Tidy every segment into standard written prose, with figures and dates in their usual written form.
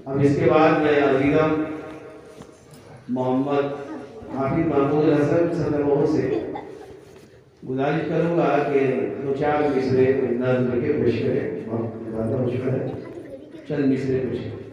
अब इसके बाद मैं अजीज़म मोहम्मद हाफिज महमूद हसन सदर से गुजारिश करूँगा कि 2-4 मिसरे नज़्म के पेश करें। बहुत ज़्यादा मुश्किल है, चंद मिसरे पेश करें।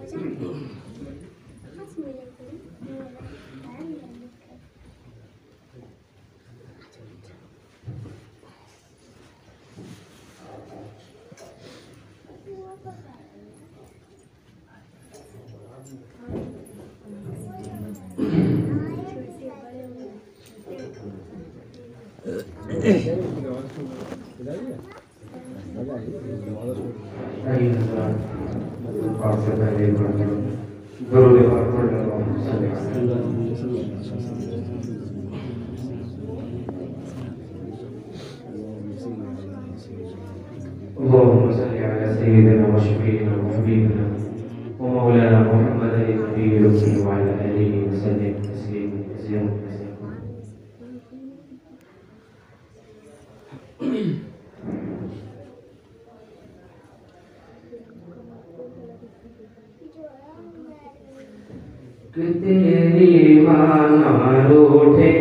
तेरी माना रूठे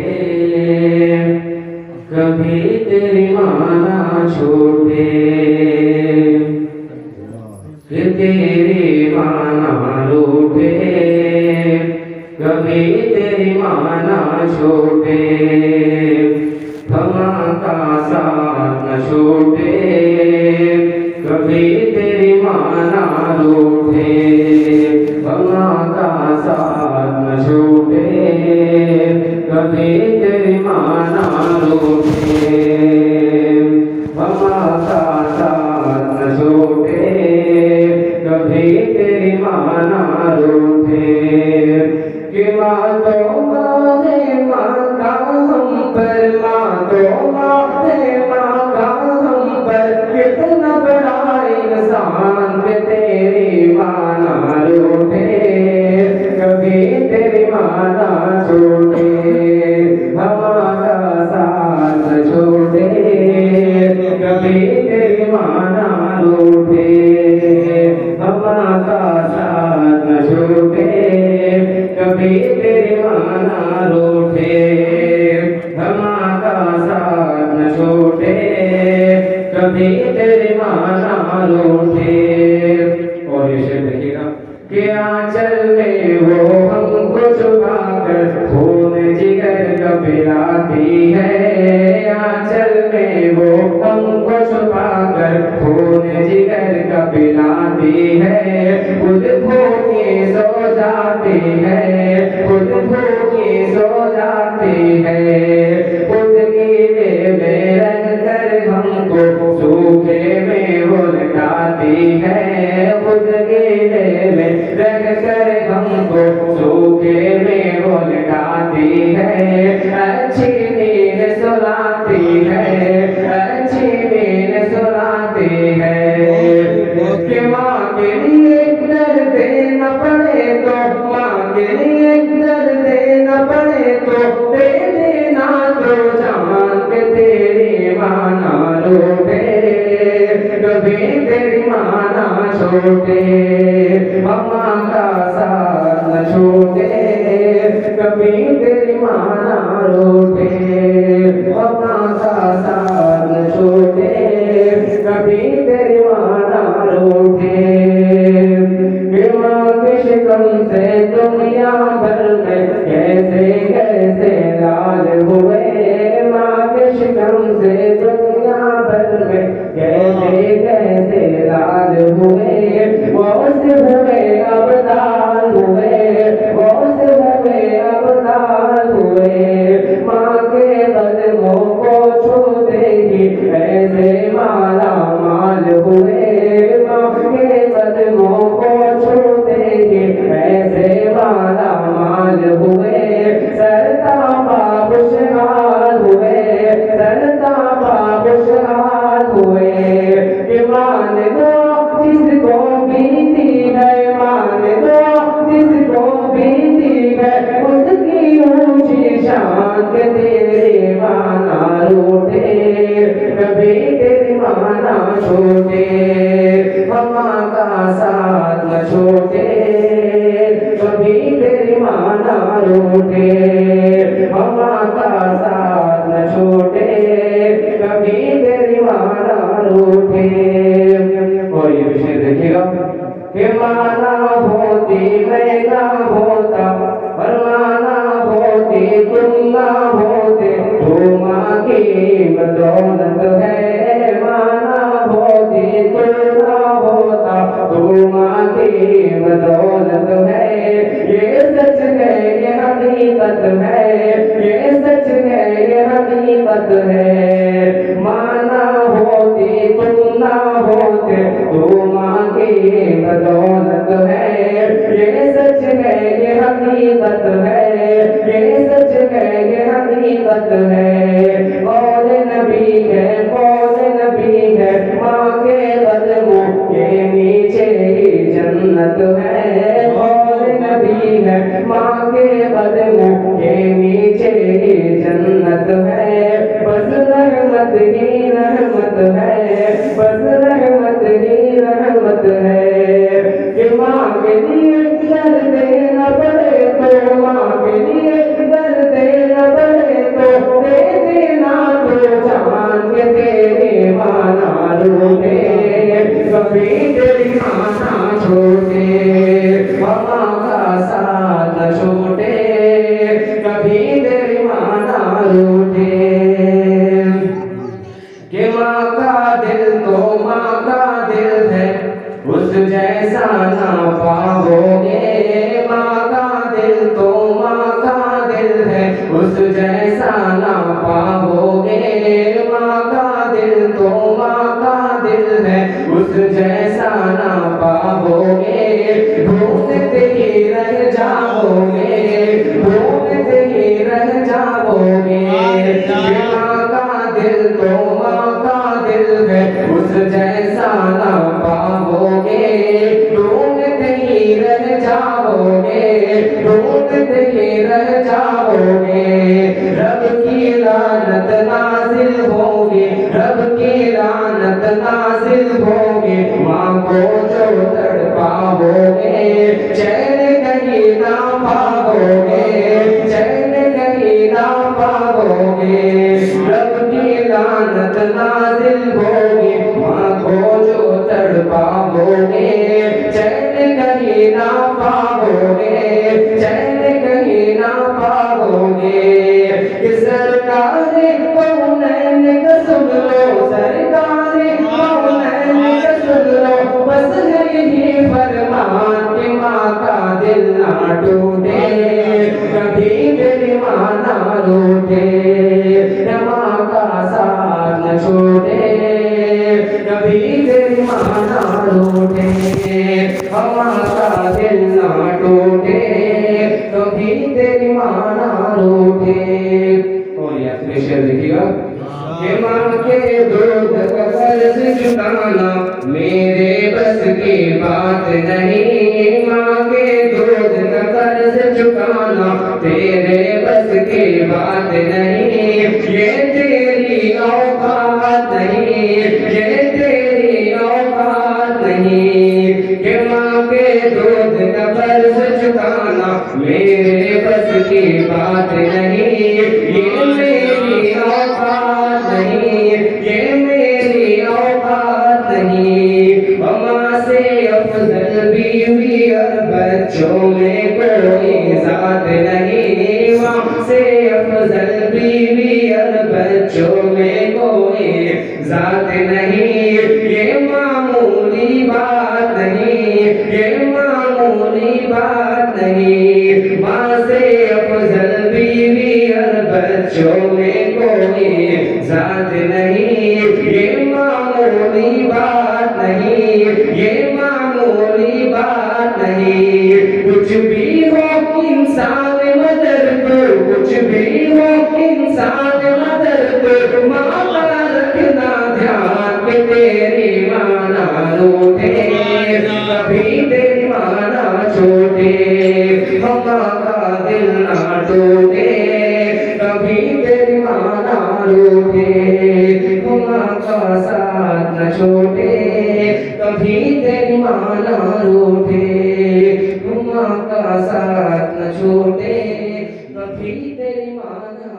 कभी तेरी माना छोटे, तेरी माना रूठे कभी तेरी माना छोटे, भमा का साथ न छूटे कभी तेरी माना रूठे, भमा का साथ न छूटे कभी तेरी माना रूठे, भमा का साथ न छूटे कभी तेरी माना रूठे, कि माँ तो माने माँ का हम पर, माँ तो माने माँ का हम पर, कितना बड़ा इंसान के तेरी माना रूठे कभी तेरी माना छोटे, हमारा साथ छोटे कभी तेरी माना रूठे, हमारा साथ न छोटे कभी तेरी माना रूठे, हमारा साथ न छोटे कभी तेरी माना रूठे। और ये शेर देखिएगा कि आंचल में वो हमको छुपाकर खून जिगर का पिलाती है, आंचल में वो हमको छुपाकर खून जिगर का पिलाती है, खुद भूखी सो जाती है, खुद भूखी सो जाती है, खुद गीले में रहकर हमको सूखे में वो लटाती है, खुद गीले में रहकर हमको सूखे में वो लटाती है, अच्छी नींद सुलाती है, अच्छी नींद सुलाती है, कि माँ के लिए दर्द देना पड़े तो, माँ के लिए दर्द देना पड़े तो दे देना तो जान के तेरी माना रूठे कभी तेरी माना छोटे, मम्मा का साथ न छोटे कभी तेरी माना रूठे, मम्मा का साथ न छोटे कभी तेरी माना रूठे, माँ के शिकम से दुनिया भर में कैसे कैसे लाल हुए, माँ के शिकम से दुनिया भर में कैसे कैसे लाल हुए, बहुत हुए अवतार हुए, बहुत हुए अवतार हुए, माँ के कदमों को छू देगी ऐसे माला माल हुए, माँ के कदमों को छू देगी ऐसे माला माल हुए, सरता बाबुशहार हुए, सरता बाबुशहार हुए, कि मान लो जिसको बीती है, मान लो जिसको बीती है, उसकी ऊंची शान के तेरे माना रूठे कभी तेरी माना छोटे, मम्मा का साथ न छोटे रूठे, माँ का साथ न छूटे, कभी तेरी माँ ना रूठे। और ये विषय देखिएगा कि माना होती मैं ना होता, और माना होती तुम ना होते, तो माँ की बदौलत है। माना होती तुम ना होता, तो माँ की बदौलत है। ये सच है, ये हकीकत है, ये सच है, ये हकीकत है। माना होती तुम ना होते, तो माँ की बदौलत है। ये सच है, ये हकीकत है, ये सच है, ये हकीकत है। कौन नबी है, कौन नबी है, माँ के कदमों के नीचे ही जन्नत है। कौन नबी है, माँ के कदमों के नीचे ही जन्नत है। बस रहमत ही रहमत है, बस रहमत ही रहमत है। कि माँ के लिए दर देना पड़े तो, माँ के लिए दर देना पड़े तो, दे देना तो जान के तेरी माँ ना रूठे, कभी तेरी माँ ना छोटे, माँ का साथ न छूटे, कभी तेरी माँ ना रूठे। कि माँ का दिल तो माँ का दिल है, उस जैसा ना पाओगे। माँ का दिल तो माँ का दिल है, उस जैसा ना पाओगे। माँ का दिल तो माँ का दिल है, उस जैसा ना पाओगे। ढूंढते ही रह जाओगे, ढूंढते ही रह जाओगे। माँ का दिल तो माँ का दिल है, उस जैसा ना पाओगे। ढूंढते ही रह जाओगे, ढूंढते ही रह जाओगे। रब की लानत नाज़िल होगी, रब की लानत नाज़िल होगी। माँ को जो तड़पाओगे, चैन कहीं ना पाओगे, चैन कहीं ना पाओगे। रब की लानत नाज़िल होगी, माँ को जो तड़पाओगे, चैन कहीं ना पाओगे, चैन कहीं ना पाओगे। सरकारे कौनैन का सुन लो, सरकारे कौनैन का सुन लो, बस यही फरमान कि माँ का दिल ना टूटे, कभी तेरी माँ ना रूठे। माँ का साथ न छोड़े, कभी तेरी माँ ना रूठे। माँ का दिल ना टूटे, कभी तेरी माँ ना रूठे। और ये शेर देखिएगा कि माँ के दूध का कर्ज चुकाना मेरे बस की बात नहीं। माँ के दूध का कर्ज चुकाना तेरे बस की बात नहीं। ये तेरी औकात नहीं, ये तेरी औकात नहीं। कि माँ के दूध का कर्ज चुकाना मेरे बस की बात नहीं। ये मेरी औकात नहीं, ये मेरी औकात नहीं। माँ से अफजल बीवी और बच्चों में कोई जात नहीं। माँ से अफजल बीवी और बच्चों में कोई जात नहीं। ये मामूली बात नहीं, ये मामूली बात नहीं। माँ से अफजल बीवी और बच्चों में कोई जात नहीं। ये मामूली बात नहीं, ये मामूली बात नहीं। कुछ भी हो इंसान मदर को, कुछ भी हो इंसान मदर को, माँ का रखना ध्यान कि तेरी माँ ना रूठे, कभी तेरी माँ ना छोटे। माँ का दिल ना टूटे, कभी तेरी माँ ना रूठे। माँ का साथ न छोटे, कभी तेरी माँ ना रूठे। माँ का साथ न छोटे। कभी तेरी माना